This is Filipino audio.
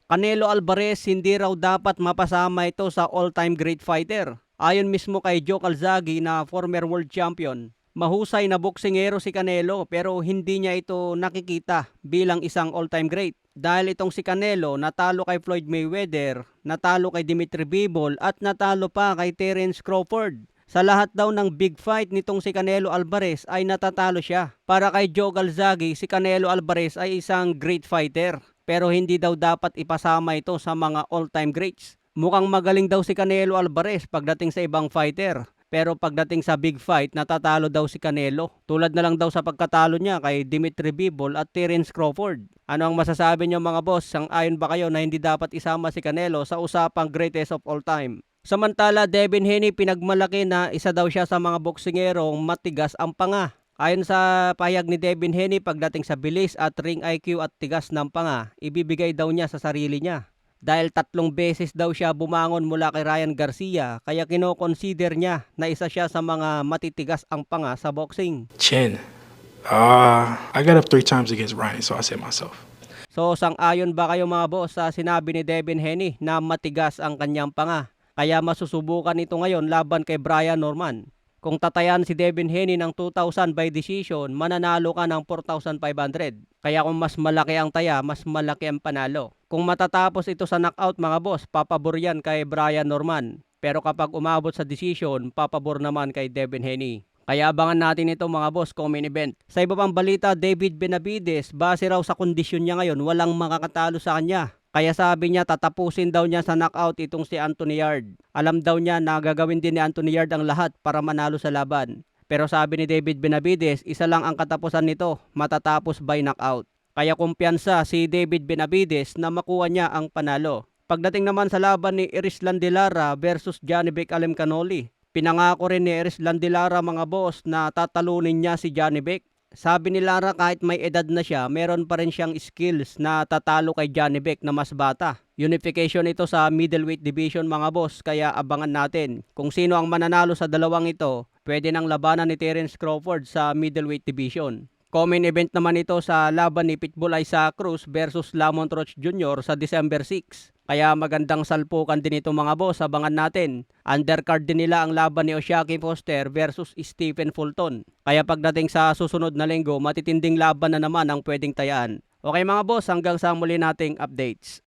Canelo Alvarez hindi raw dapat mapasama ito sa all-time great fighter. Ayon mismo kay Joe Calzaghe na former world champion, mahusay na boksingero si Canelo pero hindi niya ito nakikita bilang isang all-time great. Dahil itong si Canelo natalo kay Floyd Mayweather, natalo kay Dimitri Bivol at natalo pa kay Terence Crawford. Sa lahat daw ng big fight nitong si Canelo Alvarez ay natatalo siya. Para kay Joe Calzaghe, si Canelo Alvarez ay isang great fighter pero hindi daw dapat ipasama ito sa mga all-time greats. Mukhang magaling daw si Canelo Alvarez pagdating sa ibang fighter. Pero pagdating sa big fight, natatalo daw si Canelo. Tulad na lang daw sa pagkatalo niya kay Dimitri Bivol at Terence Crawford. Ano ang masasabi niyo mga boss? Sang-ayon ba kayo na hindi dapat isama si Canelo sa usapang greatest of all time? Samantala, Devin Haney pinagmalaki na isa daw siya sa mga boksingerong matigas ang panga. Ayon sa pahayag ni Devin Haney, pagdating sa bilis at ring IQ at tigas ng panga, ibibigay daw niya sa sarili niya. Dahil 3 beses daw siya bumangon mula kay Ryan Garcia, kaya kino-consider niya na isa siya sa mga matitigas ang panga sa boxing. Chin. I got up 3 times against Ryan, so I said myself. So sang-ayon ba kayo mga boss sa sinabi ni Devin Haney na matigas ang kanyang panga? Kaya masusubukan ito ngayon laban kay Brian Norman. Kung tatayan si Devin Haney ng 2,000 by decision, mananalo ka ng 4,500. Kaya kung mas malaki ang taya, mas malaki ang panalo. Kung matatapos ito sa knockout mga boss, papabor yan kay Brian Norman. Pero kapag umabot sa decision, papabor naman kay Devin Haney. Kaya abangan natin ito mga boss, main event. Sa iba pang balita, David Benavides, base raw sa kondisyon niya ngayon, walang makakatalo sa kanya. Kaya sabi niya tatapusin daw niya sa knockout itong si Anthony Yard. Alam daw niya na gagawin din ni Anthony Yard ang lahat para manalo sa laban. Pero sabi ni David Benavides, isa lang ang katapusan nito, matatapos by knockout. Kaya kumpiyansa si David Benavides na makuha niya ang panalo. Pagdating naman sa laban ni Erislan De Lara versus Janibek Alimkhanuly, pinangako rin ni Erislan De Lara mga boss na tatalunin niya si Janibek. Sabi ni Lara kahit may edad na siya, meron pa rin siyang skills na tatalo kay Janibek na mas bata. Unification ito sa middleweight division mga boss, kaya abangan natin. Kung sino ang mananalo sa dalawang ito, pwede nang labanan ni Terence Crawford sa middleweight division. Main event naman ito sa laban ni Pitbull Isaac Cruz versus Lamont Roach Jr. sa December 6. Kaya magandang salpukan din ito mga boss, abangan natin. Undercard din nila ang laban ni Oshaky Foster versus Stephen Fulton. Kaya pagdating sa susunod na linggo, matitinding laban na naman ang pwedeng tayaan. Okay mga boss, hanggang sa muli nating updates.